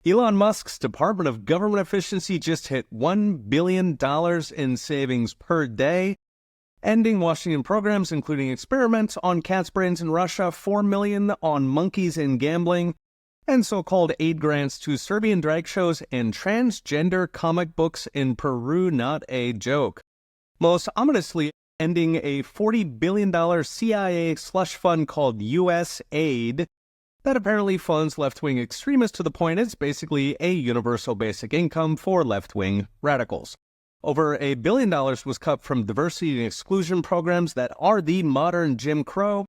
Elon Musk's Department of Government Efficiency just hit $1 billion in savings per day, ending Washington programs including experiments on cat's brains in Russia, $4 million on monkeys in gambling, and so-called aid grants to Serbian drag shows and transgender comic books in Peru. Not a joke. Most ominously, ending a $40 billion CIA slush fund called U.S. Aid that apparently funds left-wing extremists to the point it's basically a universal basic income for left-wing radicals. Over $1 billion was cut from diversity and exclusion programs that are the modern Jim Crow,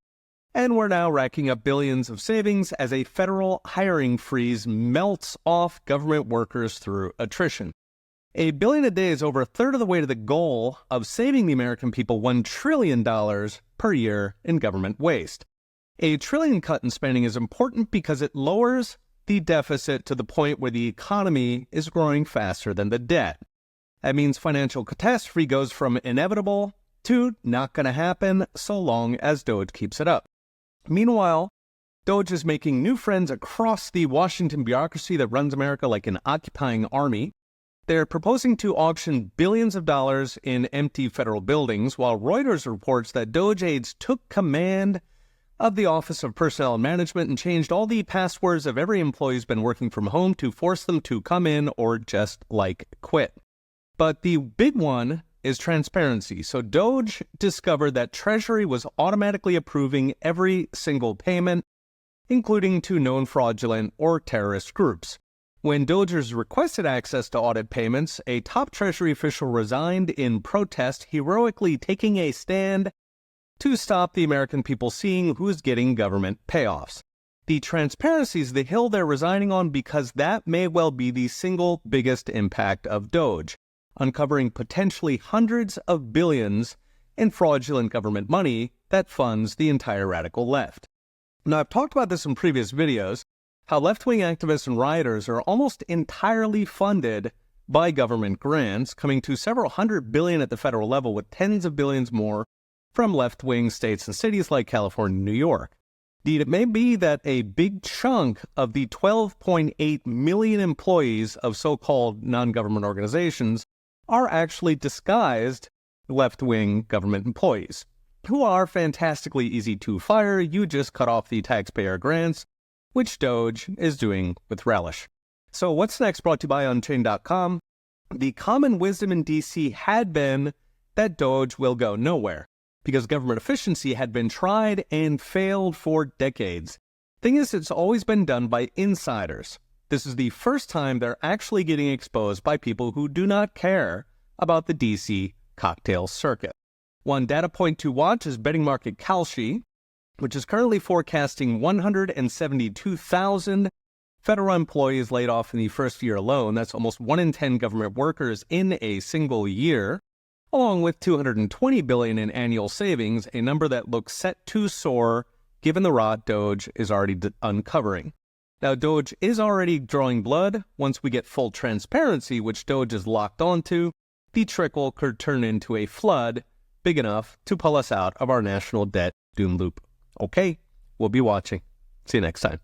and we're now racking up billions of savings as a federal hiring freeze melts off government workers through attrition. $1 billion a day is over a third of the way to the goal of saving the American people $1 trillion per year in government waste. A trillion cut in spending is important because it lowers the deficit to the point where the economy is growing faster than the debt. That means financial catastrophe goes from inevitable to not going to happen so long as Doge keeps it up. Meanwhile, Doge is making new friends across the Washington bureaucracy that runs America like an occupying army. They're proposing to auction billions of dollars in empty federal buildings, while Reuters reports that Doge aides took command of the Office of Personnel Management and changed all the passwords of every employee who's been working from home to force them to come in or just, quit. But the big one is transparency. So Doge discovered that Treasury was automatically approving every single payment, including to known fraudulent or terrorist groups. When Dogers requested access to audit payments, a top Treasury official resigned in protest, heroically taking a stand to stop the American people seeing who's getting government payoffs. The transparency is the hill they're resigning on because that may well be the single biggest impact of Doge, uncovering potentially hundreds of billions in fraudulent government money that funds the entire radical left. Now, I've talked about this in previous videos, how left-wing activists and rioters are almost entirely funded by government grants, coming to several hundred billion at the federal level, with tens of billions more from left-wing states and cities like California and New York. Indeed, it may be that a big chunk of the 12.8 million employees of so-called non-government organizations are actually disguised left-wing government employees, who are fantastically easy to fire. You just cut off the taxpayer grants, which Doge is doing with relish. So what's next? Brought to you by Unchained.com. The common wisdom in DC had been that Doge will go nowhere, because government efficiency had been tried and failed for decades. Thing is, it's always been done by insiders. This is the first time they're actually getting exposed by people who do not care about the DC cocktail circuit. One data point to watch is betting market Kalshi, which is currently forecasting 172,000 federal employees laid off in the first year alone. That's almost 1 in 10 government workers in a single year, along with $220 billion in annual savings, a number that looks set to soar given the rot Doge is already uncovering. Now, Doge is already drawing blood. Once we get full transparency, which Doge is locked onto, the trickle could turn into a flood big enough to pull us out of our national debt doom loop. Okay, we'll be watching. See you next time.